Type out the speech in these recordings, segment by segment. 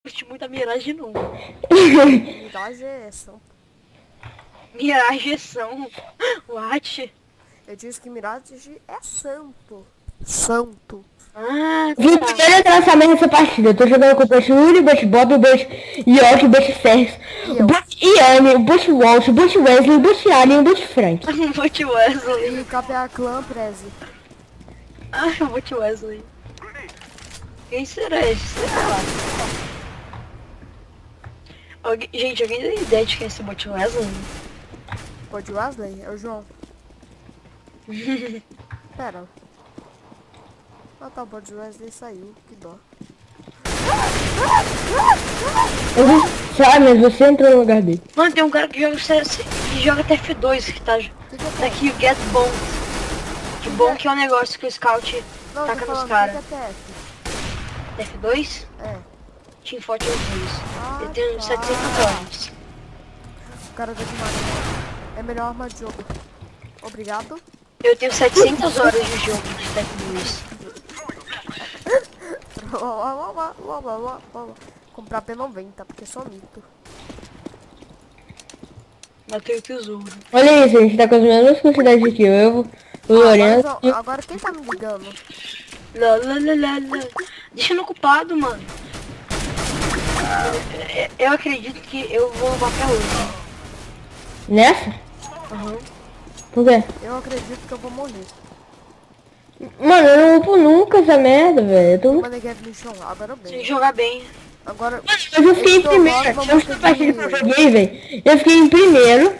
curti muito a Mirage não. Mirage é são. Mirage são. What? Eu disse que Mirage é santo. Santo. Ah, Vim tá. primeiro lançamento dessa partida. Eu tô jogando com o Bush Uri, o Bush Bob, o Bush York, o Bush Sergio, o Bush Iane, o Bush Walsh, o Bush Wesley, o Bush Alien, o Bush Frank. Boot Wesley. E KPA Clã, Prezi. Ah, Boot Wesley. Quem será esse? Será lá? Gente, alguém tem ideia de quem é esse Boot Wesley? Pode Wesley? É o João. Pera. Ah tá, o Bud Wesley saiu. Que dó. Mas você entrou no lugar dele. Mano, tem um cara que joga, que joga TF2 que tá Que é daqui, o Get Bom. Que bom que é um negócio que o Scout Não, taca tô nos falando caras. que é TF. TF2? É. Team Fortress 2. Ah, Eu tenho tá. 700 horas. O cara da Marina. É melhor arma de jogo. Obrigado. Eu tenho 700 horas de jogo de TF2. Comprar P90, porque sou mito. Matei o tesouro. Olha isso, a gente tá com as mesmas quantidades que eu, o Lourenço. Agora quem tá me ligando? Lá, lá, lá, lá, lá. Deixa no ocupado, mano. Eu acredito que eu vou levar pra hoje. Nessa? Aham. Por quê? Eu acredito que eu vou morrer. Mano, eu não upo nunca essa merda, velho. Eu tô... Mandei Gap no chão, agora Se bem. jogar bem. Agora. Eu já fiquei em primeiro. A última partida que eu joguei, velho. Eu fiquei em primeiro.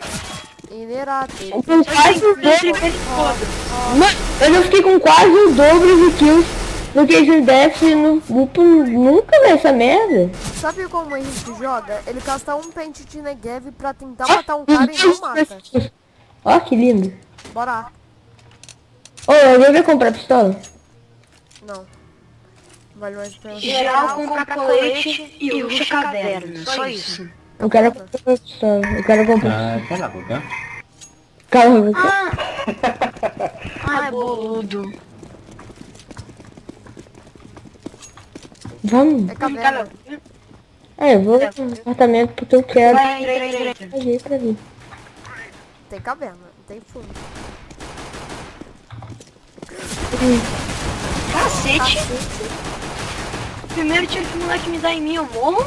Inerate. Com quase o dobro. Foda. Mano, eu já fiquei com quase o dobro de kills do que esse Death no grupo. Nunca vi essa merda. Sabe como o Henrique joga? Ele gasta um pente de Negev pra tentar matar um cara e não mata. Ó, que lindo. Bora. Ô, alguém vai comprar pistola? Não. Vale mais a pena. Geral comprar colete e ruxa caverna. Só isso. Eu quero comprar pistola. Eu quero comprar. Cala a boca. Cala a boca. Ai, boludo. Vamos. É caverna. Eu vou no apartamento porque eu quero. Vai, entra. Pra vir. Tem caverna, tem fundo. Cacete. Primeiro tiro que o moleque me dá em mim, eu morro.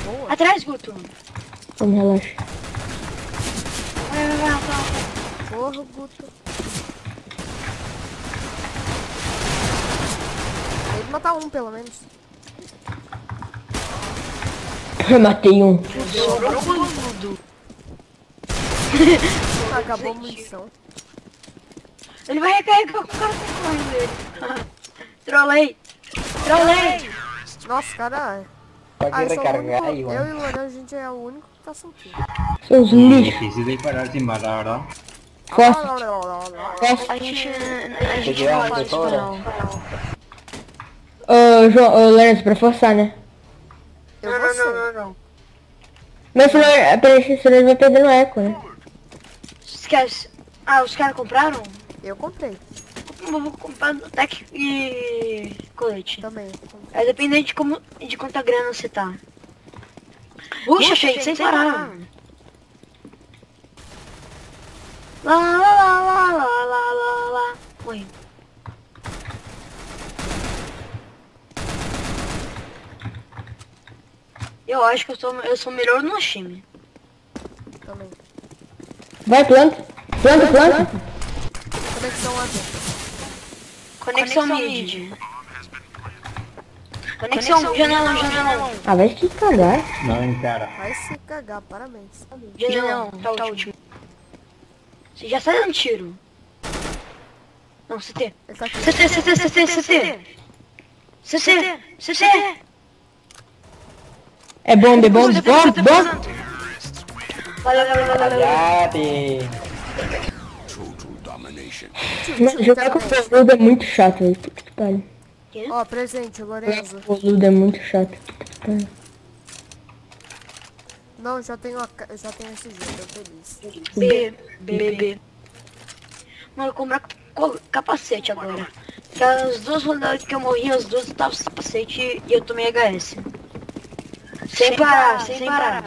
Boa. Atrás, Guto. Vamos, relaxa. Vai. Porra, Guto. Tem que matar um, pelo menos. Eu matei um. Sobrou boludo. Acabou a munição. Ele vai recarregar com o cara tá correndo dele. Trolei. Nossa, cara. Pode eu sou o recargar único, aí, eu mano. e o Loran, a gente é o único que tá sentindo. Seus Y lixos. difícil de parar sin bala, ¿verdad? Costa. A gente Te não quedaste pode isso fora. não. Ô, João, ô, Lourenço, pra forçar, né? Eu vou ser. Não. Mas senão ele vai perder no eco, né? Esquece. Ah, os caras compraram? Eu comprei. Eu vou comprar no Tech e colete. Também. É dependente de quanta grana você tá. Puxa, gente, sem parar. Lá, lá, lá, lá, lá, lá, lá. Oi. Eu acho que eu sou melhor no time. Também. Vai, planta. Planta. Conexão AD. Conexão mid. Conexão, janelão. Ah, vai te cagar. No encara. Vai se cagar, parabéns. Janelão, tá último. Você já sai dando tiro. Não, CT. Ele tá aqui. CT. É bomba. Valeu. Cállate. Mano, jogar com o boludo é muito chato, velho. Puta que pariu. Ó, presente, Lorenzo. O boludo é muito chato. Puta que pariu. Não, já tenho esse jogo, tô feliz. B. Mano, eu comprar capacete agora. Porque as duas rodadas que eu morri, as duas eu tava sem capacete e eu tomei HS. Sem parar, sem parar.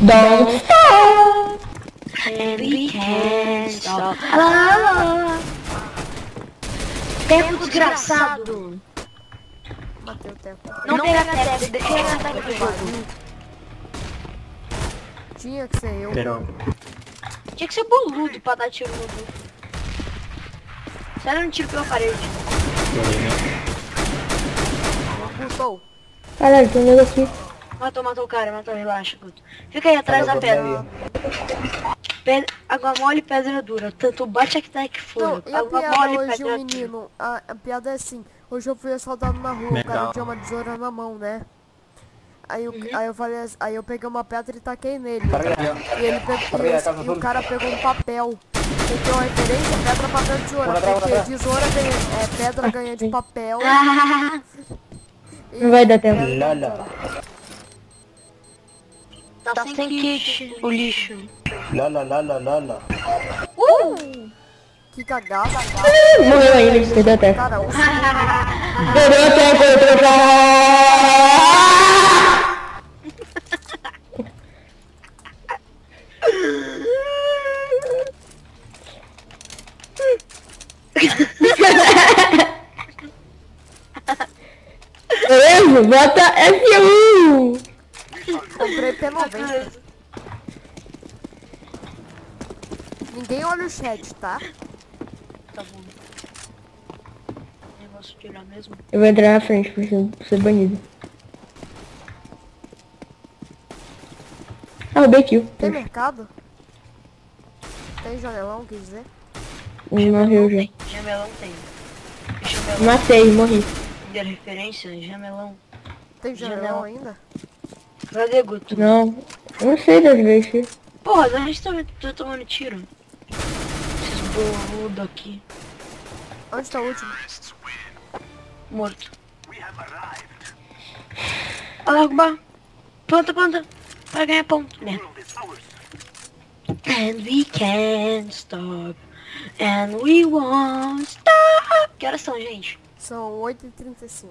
Don't stop. And we can't stop. Ah, tempo desgraçado. Matei o tempo. Não pega tempo, deixa eu gastar aqui do jogo. Tinha que ser eu. Pero, Tinha que ser boludo pra dar tiro no Guto. Sério, não tiro pela parede. Gustou. Caralho, tem um negócio aqui. Matou o cara, relaxa, Guto. Fica aí atrás da pedra. Água mole e pedra dura. Tanto bate que tá que Não, for. e a Água piada mole e hoje, pedra o menino? A piada é assim. Hoje eu fui assaltado na rua, o cara Legal. tinha uma tesoura na mão, né? Aí eu falei, aí eu peguei uma pedra e taquei nele. E ele pegou, e o cara pegou um papel. Ele tem uma referência, pedra, papel, tesoura. Porque tesoura ganha, pedra ganha de papel. Não vai dar tempo. Lala. Tá sem kit, o lixo. Lala. Que cagada. Morreu ainda, perdeu até. Cara, o Perdeu até, perdeu Beleza, bota F1. comprei P90. Ninguém olha o chat, tá? Tá bom. Negócio de tirar mesmo. Eu vou entrar na frente pra ser banido. Ah, roubei kill. Tem mercado? Tem janelão, quer dizer? Morreu já. Jamelão tem. Jamelão Matei, morri. de referência, jamelão. Tem janelão ainda? Cadê, Guto? Não, eu não sei das vezes. Porra, da gente tá tomando tiro. Esses boludos aqui. Onde tá o último? Morto. Agba. Planta. Vai ganhar ponto. Merda. And we can't stop. And we won't stop. Que horas são, gente? São 8h35.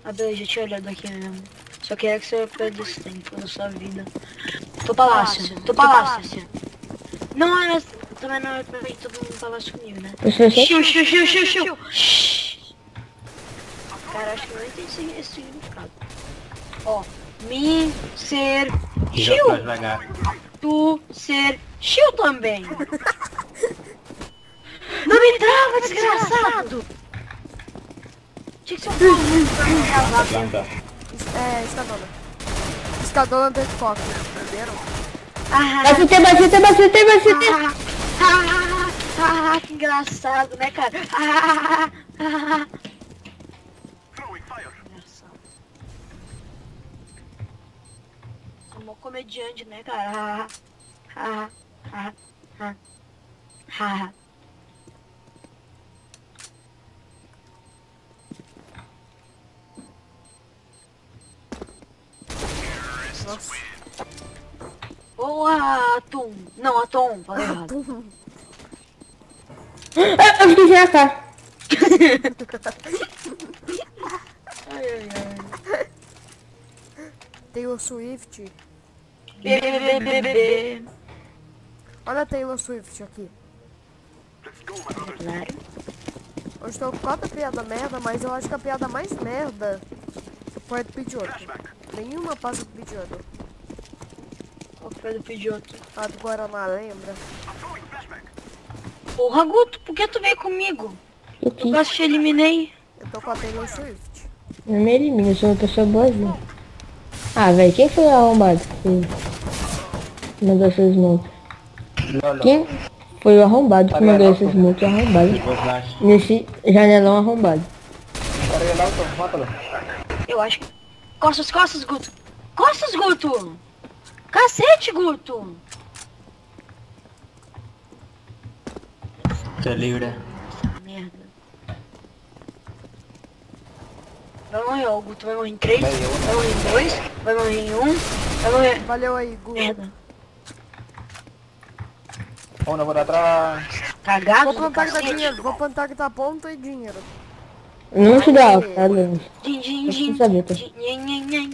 Ah, beleza, já tinha olhado aqui mesmo. Só queria que você perdesse tempo na sua vida. Tô palácio. Assim. Não é... Também não é pra mim, todo mundo palácio comigo, né? Xiu. Cara, acho que eu não entendi esse significado. Ó. Mim ser Já Xiu. pra devagar. Tu ser Xiu também. Não me trava, desgraçado. Tinha que ser um pouco. Planta. É, escadona. Escadona do coque, entenderam? Que engraçado, né, cara? Engraçado. Como comediante, né, cara? Nossa. Boa, Atum. Não, Atum, falei errado. Eu fiquei sem AK. Ai. Taylor Swift. Bebê. Olha a Taylor Swift aqui. Claro. Eu estou com 4 piadas merda, mas eu acho que a piada mais merda foi a do Pidgeotto. Nenhuma passa do Pidgeotto. Qual que foi do Pidgeotto? A do Guaraná, lembra? Porra, Guto, por que tu veio comigo? Eu Eu quis. quase te eliminei. Eu tô com a Taylor Swift. Não me elimina, eu sou uma pessoa boazinha. Ah, velho, quem foi o arrombado que mandou essas multas? Lolo. Quem foi o arrombado que mandou essas multas? Arrombado. Depois flash. Nesse janelão arrombado. Carga el auto, mátalo. Eu acho que... Costas, Guto. Costas, Guto. Cacete, Guto. Se libre. Essa merda. Vai morrer, ó, o Guto vai morrer em 3, vai morrer em 2, vai morrer em 1, vai morrer... Valeu aí, Gu. Merda. Uno por atrás. Cagado Vou do plantar que dá cacete. dinheiro, vou plantar que dá ponto e dinheiro. Não te dá, tá, Leandro? Din, din, din. saber, tá? Nhen.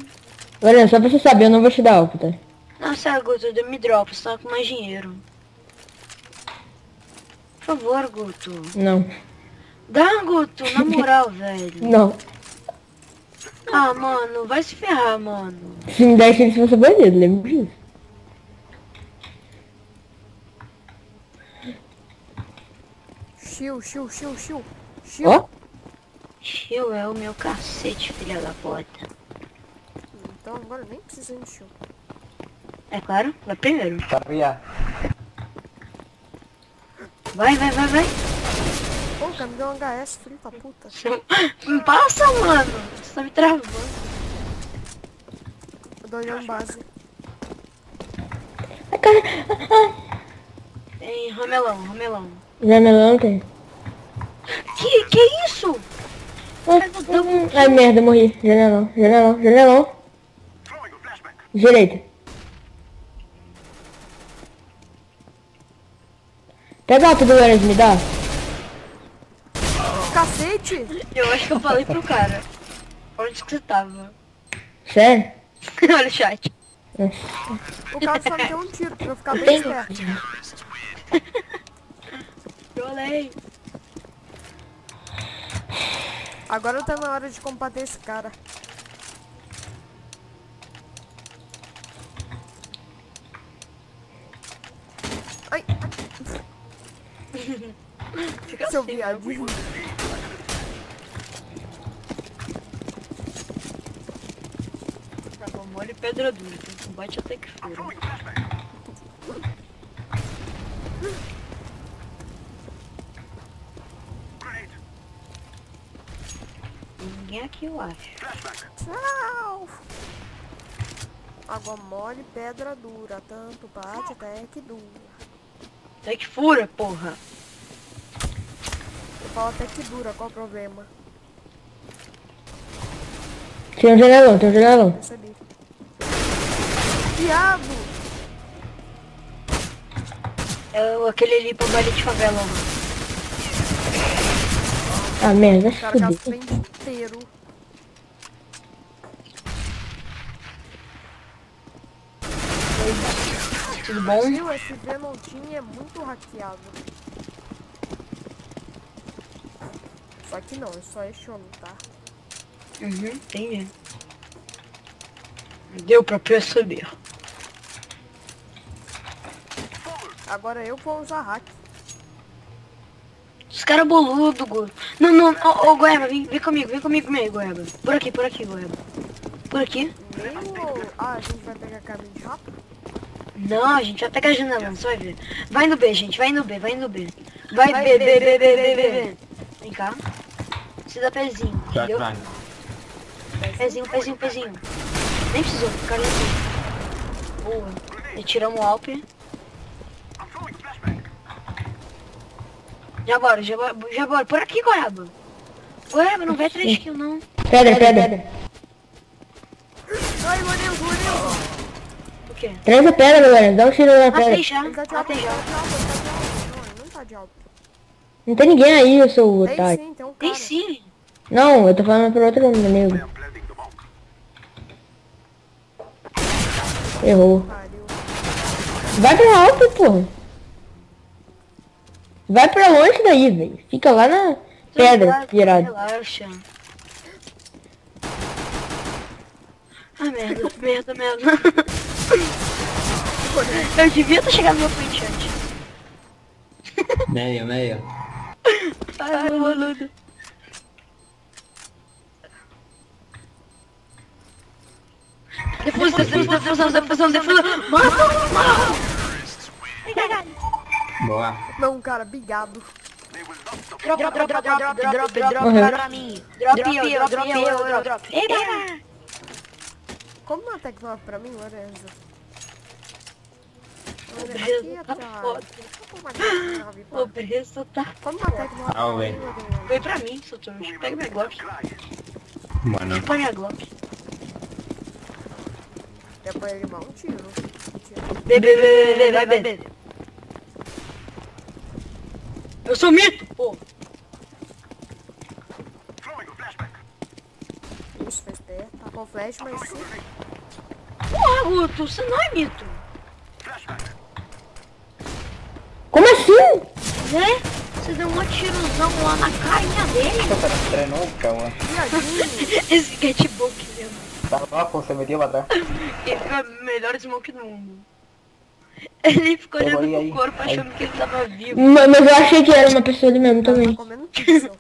Olha, só pra você saber, eu não vou te dar álcool, tá? Não, sério, Guto, me dropa, você tá com mais dinheiro. Por favor, Guto. Não. Dá, Guto, na moral, velho. Não. Ah, mano, vai se ferrar, mano. Se me der isso, você vai ser bandido, lembra disso. Chill. Ó. Chill é o meu cacete, filha da puta. Então agora nem precisa de chill. É claro, vai primeiro. Está arriba. Vai. Pô, cara, me deu um HS, filho da puta. Me passa, mano. Você tá me travando. Eu dou olhando base. Tem ramelão. Janelão tem. Que isso? Ai, merda, morri. Janelão. Direita. Pega a do Lorenz, me dá. Cacete! Eu acho que eu falei pro cara. Onde que você tava? Sério? Olha o chat. O cara só me deu um tiro pra eu ficar bem esperto. Trolei. Agora tá na hora de combater esse cara. Ai, Fica seu assim, viadinho. Tá bom, mole e pedra dura. Tem combate até que fura. Ninguém aqui, eu acho. Tchau! Água mole, pedra dura. Tanto bate até que dura. Até que fura, porra. Eu falo até que dura, qual o problema? Tem um janelão. Percebi. Viado! É aquele ali pro baile de favela, mano. Ah, merda, O cara com a fudeu. frente inteiro. Tudo bom? Viu? Esse Venontinho é muito hackeado. Só que não, é só esse homem, tá? Uhum, entendi. Deu pra perceber. Agora eu vou usar hack. Os caras boludo, Goiaba. Não, ô Goiaba, vem comigo, meio, Goiaba. Por aqui, Goiaba. Por aqui? Meio... Ah, a gente vai pegar caminho de rapa? Não, a gente vai pegar a janela, você vai ver. Vai no B, gente, vai no B. Vai B. Vem cá. Precisa pezinho, entendeu? Pezinho. Nem precisou, ficar ali. Boa. Retiramos o Alp. Já bora. Por aqui, Goiaba. Goiaba, não vai 3 kills, não. Pedra. Ai, Lourenço! O quê? Traz a pedra, Lorenz. Dá um tiro na pedra. Matei já. Ele tá de alto, ele não tá de alto. Não tem ninguém aí, eu sou o Tem otário. sim, tem um Tem cara. sim. Não, eu tô falando pro outro amigo. Errou. Pariu. Vai pra alto, porra. Vai pra longe daí, velho. Fica lá na pedra, virado. Relaxa. Ah, merda. Eu devia ter chegado no meu point antes. Meio. Ai, boludo. Defusão. Mata! Boa. Não, cara, bigado. Drop Morreu. pra mim. Drop. Eita! Como uma Tec 9 pra mim, Lorenzo? O Olha preço aqui tá atrás. foda. Como uma Tec 9 pra O preço tá... Como uma Tec 9 pra mim, velho. Lorenzo? Foi pra mim, seu trouxa. Pega minha Glock. Mano. Chupa minha Glock. É pra ele mal um tiro. Bebê, vai beber. Eu sou mito, pô. se fez pé. Tá com flash, mas sim. Porra, Guto, você não é mito. Como assim? Né? Você deu um tirozão lá na carinha dele. Esto se estrenó, cabrón. Esse catbook mesmo. Está abajo, se metió para atrás. Ele foi o melhor smoke do mundo. Ele ficou Pegou olhando aí, pro corpo aí. achando que ele tava vivo. Mas eu achei que era uma pessoa ali mesmo Tá também. comendo pixel.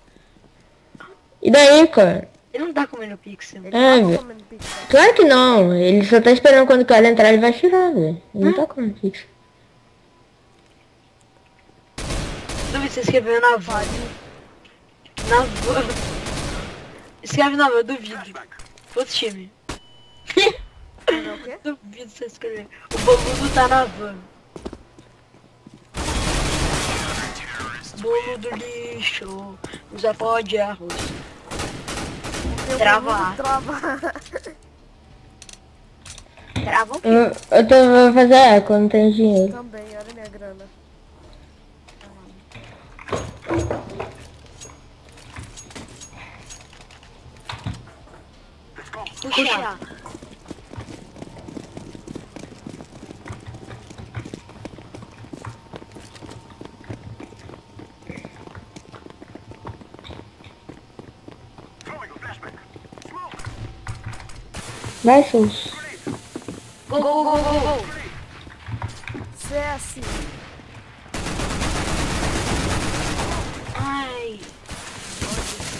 E daí, cara? Ele não tá comendo pixel. Ele É, tá velho. comendo pixel. Claro que não. Ele só tá esperando quando o cara entrar, ele vai tirar, velho. Ele não tá com fixo. Duvido você escreveu na van. Na van. Escreve na van, duvido. Outro time. Entendeu o quê? Duvido você escrever. O boludo tá na van. Bolo do lixo. Usa pó de arroz. Trava. Trava. Trava o quê? Vou fazer eco, não tenho dinheiro. Também, olha minha grana. Puxa. Vai, Sus. Go, go, go, go, go. CS. Ai.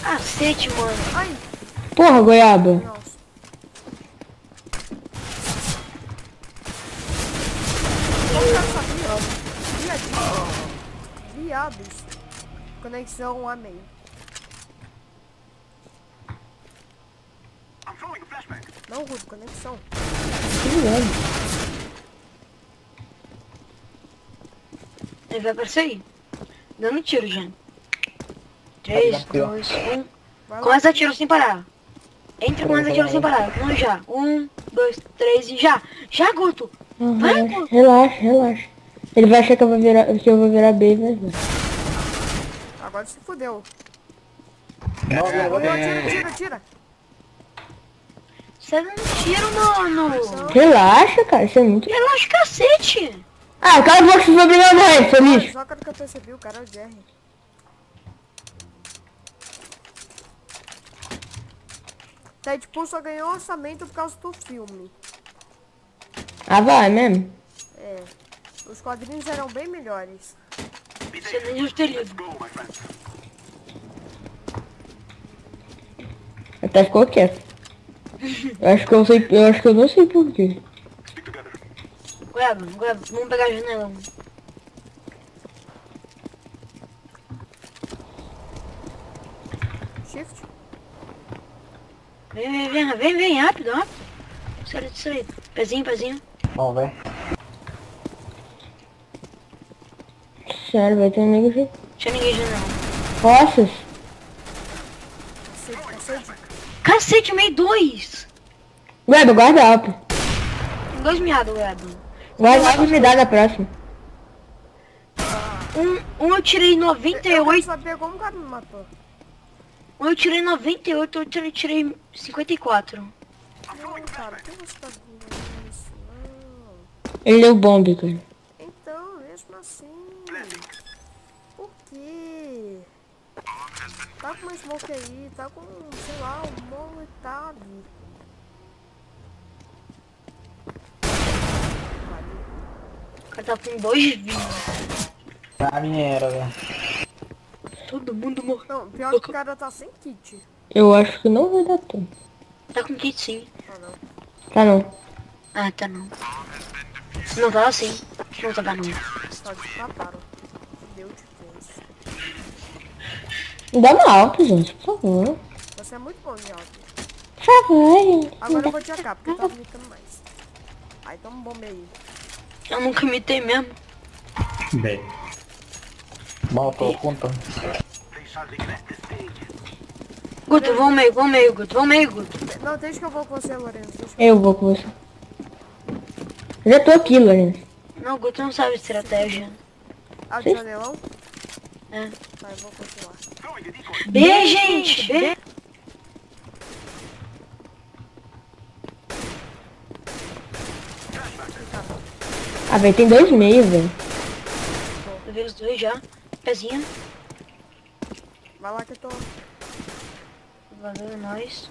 Cacete, mano. Ai, Porra, goiaba. nossa. Como que eu sabia? Viados. Conexão a meio. Não, Rudo, conexão. Ele vai aparecer aí. Dando tiro já. 3, 2, 1. Vai lá. Começa a tiro sem parar. Entra, começa a tiro sem parar. Vamos já. 1, 2, 3 e já. Já, Guto. Vai, Guto. Relaxa, relaxa. Ele vai achar que eu vou virar B e vai ver. Agora se fudeu. No, bien, Ô, bien. tira. Você não tira, mano. Relaxa, cara, isso é muito... Relaxa, cacete. Ah, cala a boca, você foi primeiro morrer, seu lixo. Só quando que eu percebi, o cara é o Jerry. Deadpool só ganhou orçamento por causa do filme. Ah, vai mesmo? É. Os quadrinhos eram bem melhores. Você nem deve ter lido. Até ficou quieto. Eu acho que eu não sei porquê. Goiaba, vamos pegar a janela. Shift. Vem, rápido. Sai disso aí. Pezinho. Vamos ver. Sério, vai ter um nego aqui. Tinha ninguém janela. Nossa, Cacete. Cacete, meio 2. Web, guarda alto. Tem 2 miados, Goiaba. Guarda alto e me dá na próxima. Um eu tirei Eu quero 98. saber como o cara me matou. Um eu tirei 98, outro eu tirei 54. Não, cara, por que você tá fazendo isso? Não. Ele deu bomba, cara. Então, mesmo assim. Por quê? Tá com uma smoke aí, tá com, sei lá, um molotov. O cara tá com 2 vidas. Ah, mierda. Todo mundo morreu. Não, pior que o cara tá sem kit. Eu acho que não vai dar tempo. Tá com kit sim. Ah, não. Tá não. Ah, tá não. Não tava assim. Não tava não. Só desmataram. Deu de vez. Me dá uma alta, gente, por favor. Você é muito bom em alto. Por favor, gente. Agora eu vou te AK, porque eu tava imitando mais. Aí toma um bombe aí. Eu nunca imitei mesmo. B. Vamos todos juntos. Guto, vamos meio, Guto. Não, deixa que eu vou com você, Lourenço. Deixa Eu vou com você. Eu já tô aqui, Lourenço. Não, Guto não sabe estratégia. Ah, de janelão? É. Tá, eu vou continuar. B, gente! B! Ah, velho, tem 2,5, velho. Levei os dois já. Pezinho. Vai lá que eu tô. Valeu, nós.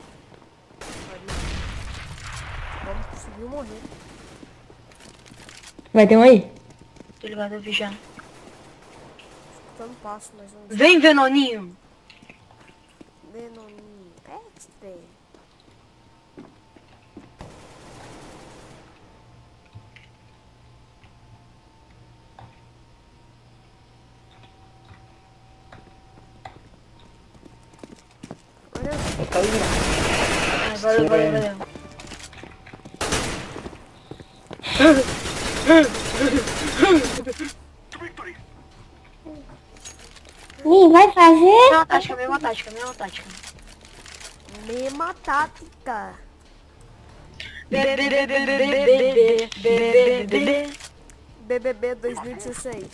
Vamos conseguir morrer. Vai ter um aí? Tô ligado, eu vi já. Escutando passo, mas não. Vem, Venoninho. Denoninho. Extra. Olha, Está ahí, mira. Ah, valeu, valeu, valeu. Ih, vai fazer? Mesma tática, mesma tática, mesma tática. mesma tática. BBB 2016.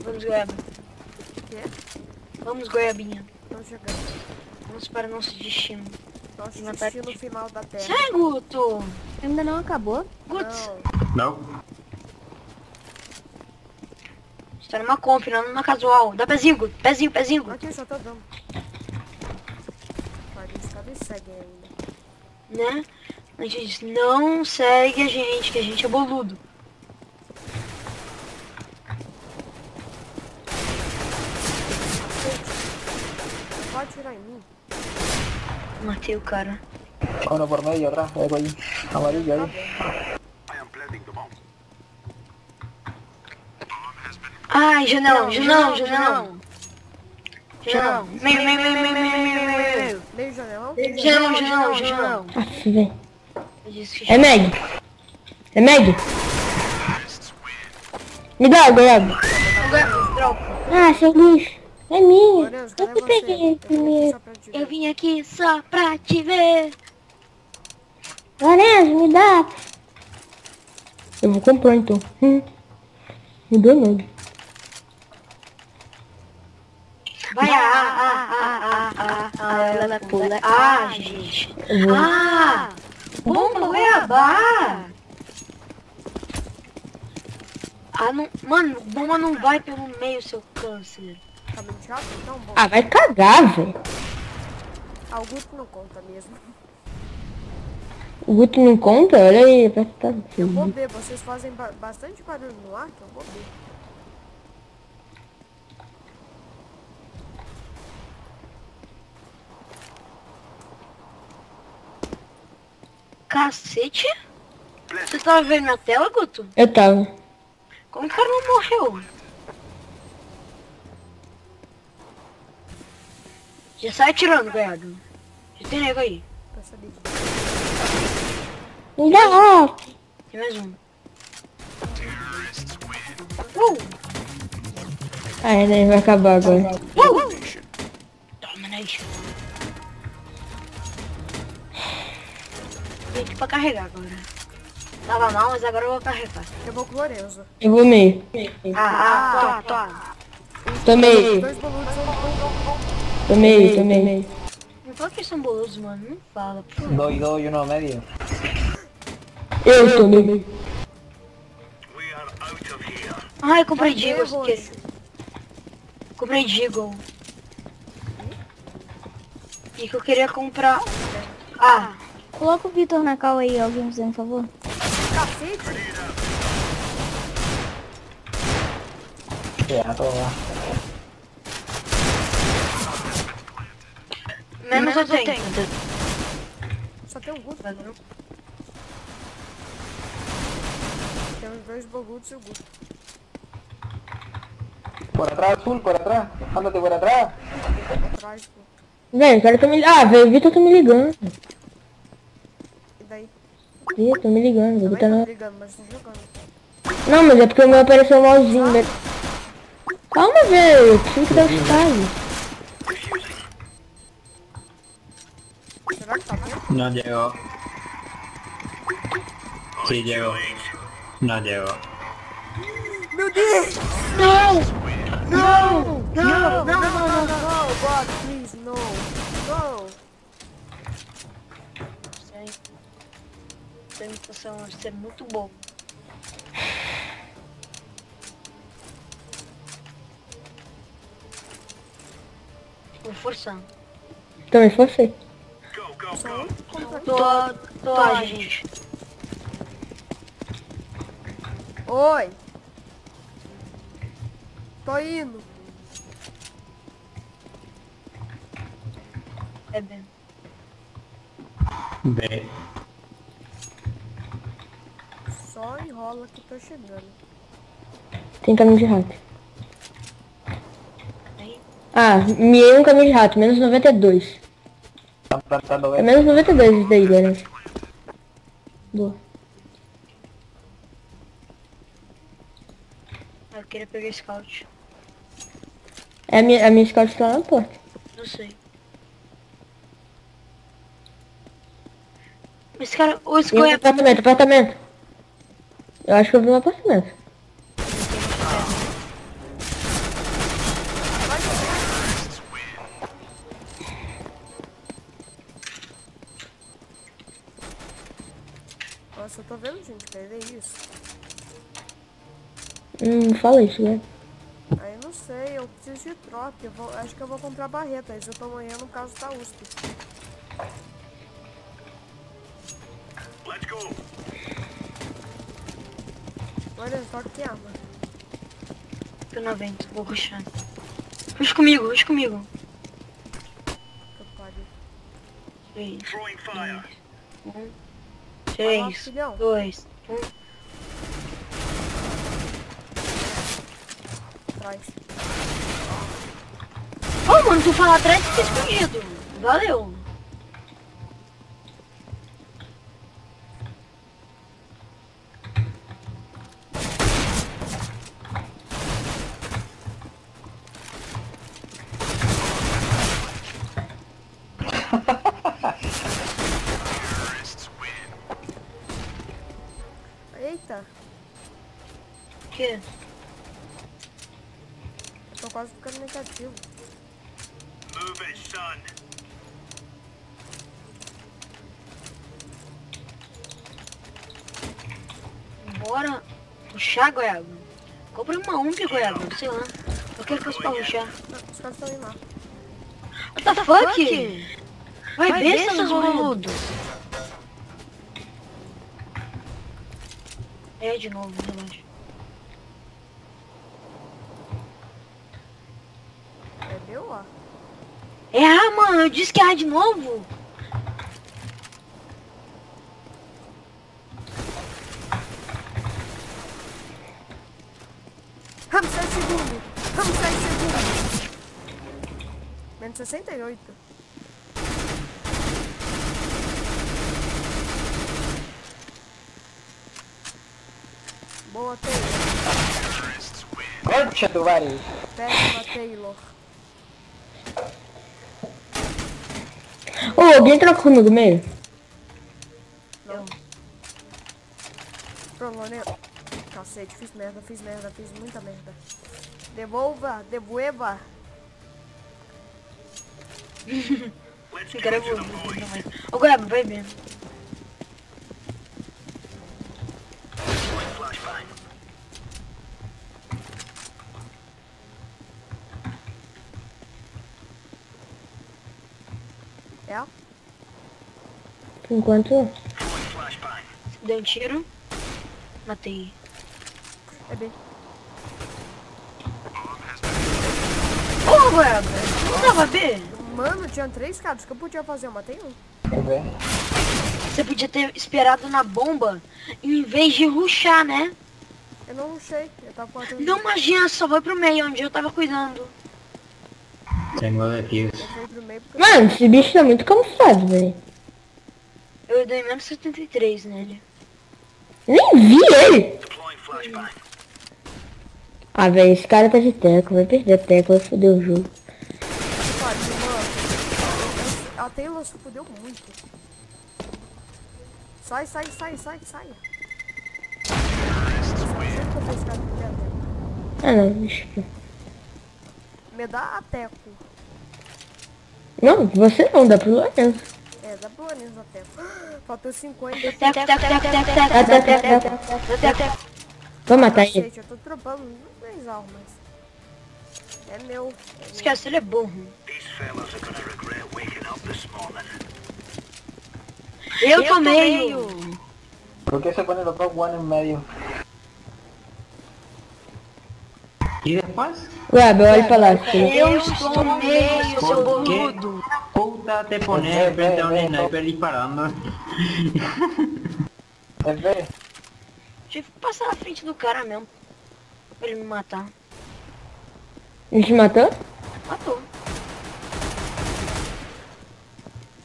Vamos, Goiaba. Quê? Vamos, Goiabinha. Estão chegando. Vamos para nosso destino. Nosso Uma destino final da Terra. Sai, Guto! Ainda não acabou. Guto, Não. Não? você tá numa comp, não numa casual. Dá pezinho, Guto. Pezinho, pezinho, Guto. Aqui, só tô dando. Cadê segue ainda? Né? A gente diz, não segue a gente, que a gente é boludo. Pode tirar em mim. Matei o cara. Uno por medio atrás, algo ahí. Amarillo ahí. Ai, janelão, janelão, janelão. Janelão. Meio. Meio janelão? Janelão, janelão, janelão. Aff, velho. Eu disse que É Meg. É Meg. Me dá, Goiaba. dropa. Ah, seu lixo. É minha. Lourenço, Eu cadê que você? peguei primeiro. Eu vim aqui só pra te ver. Lorenzo, me dá. Eu vou comprar então. Me deu nada. Vai, ela pula. Gente. Eu vou. Bomba Goiabá. Não, mano, bomba não vai pelo meio, seu câncer. Tá muito chato? Então, bom. Ah, vai cagar, velho. O Guto não conta mesmo. O Guto não conta? Olha aí, vai ficar. Eu vou ver, vocês fazem bastante barulho no ar, que eu vou ver. Cacete? Você tava vendo minha tela, Guto? Eu tava. Como que o cara não morreu? Já sai atirando, Goiaba. Já tem nego aí. Pra saber disso. Me dá. Tem mais um. Ah, daí vai acabar agora. Domination. Tem que pra carregar agora. Tava mal, mas agora eu vou carregar. Eu vou com o Lourenço. Eu vou meio. Tô. Tomei. Dois boludos, Tomei. Não fala que eles são bolosos, mano. Não fala, por favor. 2 y 2 y uno medio. Eu tomei. Ai, comprei Cadê, Deagle, roxo? esqueci. Comprei Deagle. E que eu queria comprar... Coloca o Vitor na cal aí, alguém fazendo um favor. Cacete! Ya, todo va. Menos eu tenho. Só tem um Guto. Tem os dois boludos e o Guto. Por atrás, azul, por atrás. Ándate por atrás. Atrás, Guto. Velho, o cara tá me... Ah, velho, o Vitor tá me ligando. E daí? Ih, tô me ligando. Vou botar Também na... tô brigando, mas tô jogando. Não, mas é porque o meu apareceu malzinho, velho. Calma, velho. Eu preciso que dar os casos. Será que tá bom? No llegó. Sí llegó. No llegó. Meu Deus! Não, No, God, please, no. No. Essa imitação vai ser muito boa. Vou forçar. Também forcei. Tô, gente. Oi. Tô indo. É bem. B. Só enrola que tô chegando. Tem caminho de rato. Aí. Ah, miei um caminho de rato, menos 92. Tá plantando É ele. menos 92 isso daí, galera. Boa. Eu queria pegar scout. A minha scout tá lá na porta. Não sei. Esse cara, o Tem um Scout apartamento. Eu acho que eu vi um apartamento. Nossa, eu tô vendo, gente. Quer ver isso? Fala isso, né? Aí não sei, eu preciso de troca. Acho que eu vou comprar barretas. Eu tô amanhã no caso da USP. Olha só que arma. Tô 90, vou rushar. Rush comigo, rush comigo. Que pariu. 3, 2, 1. Vai lá, 3, filhão. 2, 1. Atrás. Ô, mano, tu fala atrás e fica escondido. Valeu. Eita, O quê? eu tô quase ficando negativo. Bora rushar, Goiaba. Compra uma UMP, Goiaba, sei lá. Qualquer coisa pra rushar. Não, os caras estão indo lá. What the fuck? Vai ver, seus boludos. É de novo, relaxa. É deu lá. É A, mano, eu disse que é A de novo. Vamos 7 segundos. Vamos 7 segundos. Menos 68. Boa, Taylor. Concha do Vari. Péssima, Taylor. Ô, alguém trocou comigo meio? Pronto, né? Cacete, fiz muita merda. Devolva. Esse cara é boludo também. Ô, Goiaba, vai ver. É? Por enquanto, Deu um tiro. Matei. É bem. Ô, Goiaba, não dava B? Mano, tinha 3 caras. O que eu podia fazer? Eu matei um. Quer ver? Você podia ter esperado na bomba em vez de rushar, né? Eu não rushei. Eu tava com a Não, imagina, só foi pro meio, onde eu tava cuidando. Tengo defuse. Eu fui pro meio porque mano, esse bicho tá muito camuflado, velho. Eu dei menos 73 nele. Nem vi ele. Ah, velho, esse cara tá de tecla, vai perder a tecla, vai foder o jogo. pariu, mano. A Taylor se fudeu muito. Sai. Sai que eu fiz esse cara aqui dentro. Ah, não, bicho. Me dá a teco. Não, você não, dá pro Lourenço. É, É, dá boa nisso até. Faltou 50. Vou matar ele. Gente, eu tô trampando nas armas. É meu. Esquece, ele é burro. Eu tô meio. ¿Por qué se ponen los dos one en medio? ¿Y después? Ué, olha pra lá. filho. Eu estou meio, seu ¿Por qué boludo. puta te pones frente a un sniper disparando? Es B. Tive que passar na frente do cara mesmo. Pra ele me matar. Ele te matou? Matou.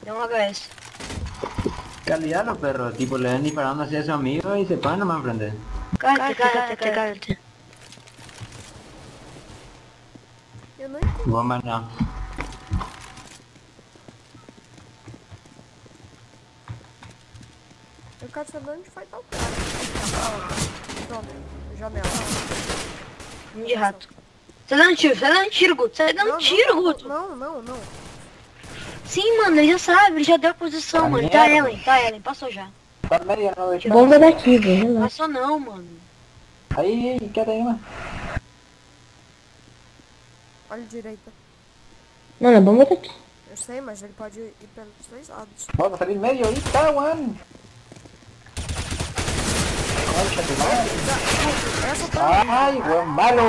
Deu um HS. Calidad los perros, tipo le ven disparando hacia su amigo y se ponen nomás enfrente. Cállate. Eu não entendo. Bomba no. Eu quero saber onde vai estar o cara. Pronto, janela. De rato. Sai dando tiro, Guto. Sai dando tiro, Guto. Não. Sim, mano, ele já sabe, ele já deu a posição, mano. Tá Ellen, passou já. Está en medio, no de hecho. Bomba daqui, velho. Relaxa. Passou não, mano. Ahí, quédate ahí más. Olha a direita. Mano, a bomba tá aqui. Eu sei, mas ele pode ir pelos dois lados. Vamos a salir en medio, ahí está, weón. Concha tu madre. Essa tá. Ay, weón, malo.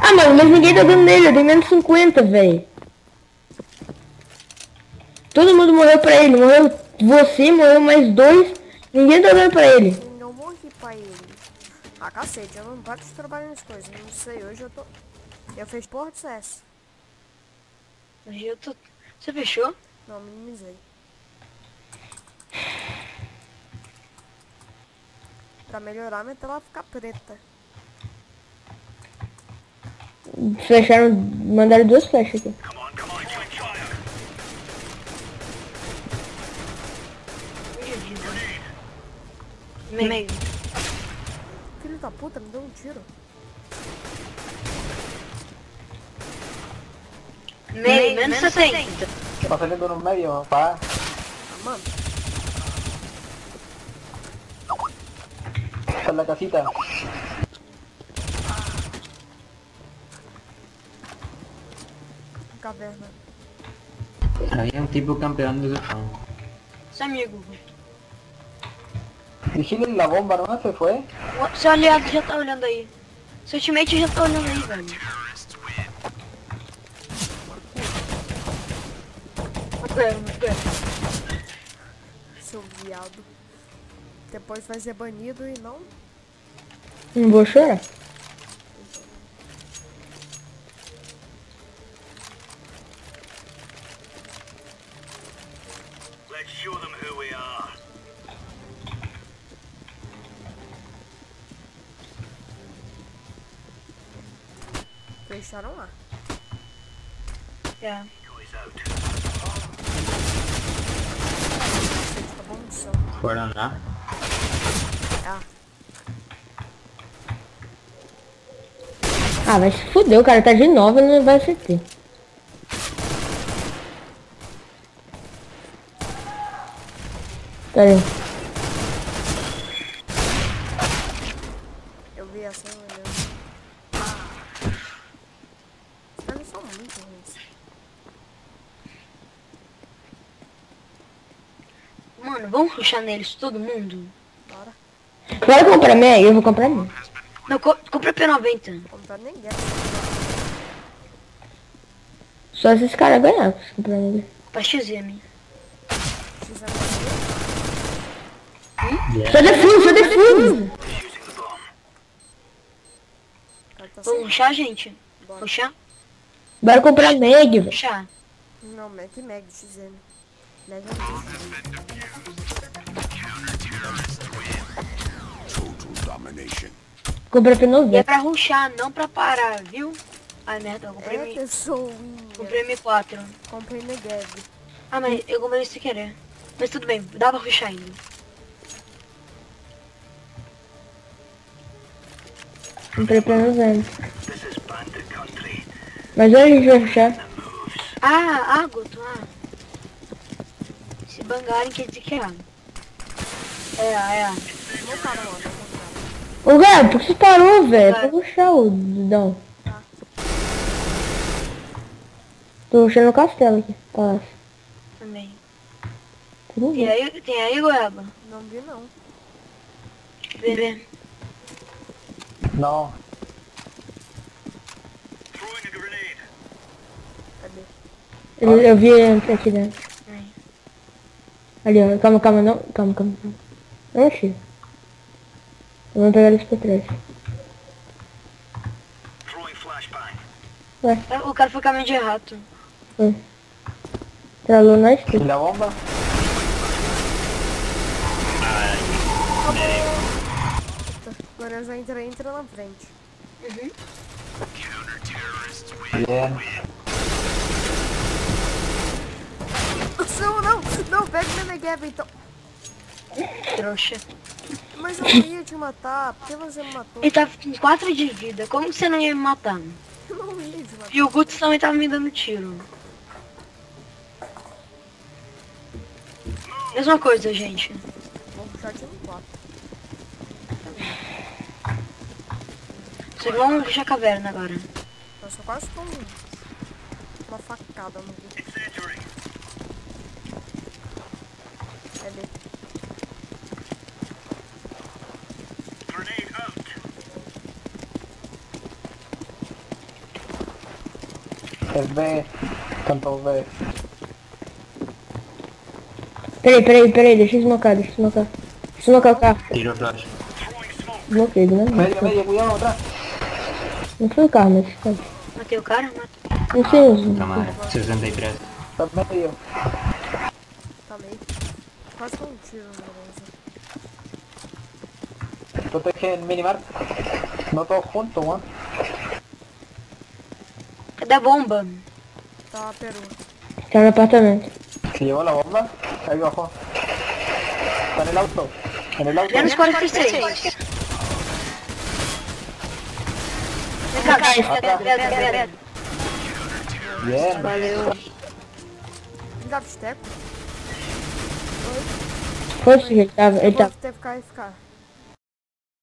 Ah, mano, mas ninguém tá dando nele. Eu dei menos 50, velho. Todo mundo morreu pra ele. Morreu você, morreu mais 2. Ninguém tá dando pra ele. Não morri pra ele. Ah, cacete, eu não paro de trabalhar nas coisas. Não sei, hoje eu tô... Eu fiz porra de CS. Hoje eu tô... Você fechou? Não, minimizei. Pra melhorar, minha tela ficar preta. Fecharam, mandaram 2 flechas aqui. Meio. Filho da puta, me deu um tiro. Meio, menos 60. Va saliendo en un medio, pa. Ah, mano. Está en la casita. Caverna. Había un tipo campeando de su Seu amigo. Vigilen la bomba, ¿no? Se fue. Seu aliado já tá olhando aí. Seu teammate já tá olhando aí, velho. Seu viado. Depois vai ser banido e não... Não vou chorar. Let's show them who we are. Fecharam lá. É. Guys out. Tá bom no chão. Fueron lá. Ah, Ah, vai se fuder, o cara tá de 9 e não vai CT. Pera aí. eu vi essa olhando. Os caras são muito ruins. Mano, vamos rushar neles, todo mundo? Bora. Bora comprar minha, eu vou comprar minha. Não, compra P90. Comprar ninguém. Só esses caras ganhar se comprar minha. Pra XM. Fizeram Só defuse. cara tá Vamos sem... rushar, gente? Bora. Rushar? Bora comprar Meg, velho. Rushar. Não, Mac XM. Meg é Comprar E é P90. pra rushar, não pra parar, viu? Ai, merda, eu comprei, É, pessoinha. comprei M4. Comprei Negev. Ah, mas eu comprei sem querer. Mas tudo bem, dá pra rushar ainda. Comprei P90. Mas onde a gente vai fechar? Ah, Guto, Se bangarem, quer dizer que é A. É A, é A. Não, cara, mano. Ô, velho, por que você parou, velho? Pra puxar o dedão. Tô puxando o castelo aqui, palácio. Também. Tudo bem. Tem aí, Goiaba? Não vi, não. Vê. Não. Throwing a grenade. Cadê? Eu vi ele aqui dentro. Aí. Ali, ó. Calma, não. Calma. Oxi. Vamos pegar eles por trás. Throwing flashbang. O cara foi caminho de rato. Foi. Tralou nós ¿Y tudo. la bomba? Agora eu já entra na frente. Bien. Não, pega o Menegheb então. Trouxa. Mas eu não ia te matar, por que você me matou? Ele tava com 4 de vida. Como que você não ia me matar? Eu não ia te matar. E o Guts também tava me dando tiro. Mesma coisa, gente. Vou puxar aqui no 4. Vocês vão puxar a caverna agora. Eu só quase com uma facada no Guts. Incendiary. Cadê? Grenade out. Es B. Tanto B. Peraí, deixa eu smocar. Deixa eu smocar o carro. Tiro flash. Throwing smoke. Bloqueio, né? Medio, cuidado, atrás. Não foi o carro, mas foi. Matei o cara? Matei. Não sei os... Toma, 63. Está medio. Tá meio. Quase com um tiro no Lorenzo. Protege el minimar. No todos juntos, weón. Cadê a bomba? Tá, Peru. Tá no apartamento. Se llevó la bomba, ahí bajó. Está en el auto. En el auto. Menos 46. Vem cá, pedra. Bien. Valeu. Me dá pisteco? Foi, ele tava. Vou ter que ficar.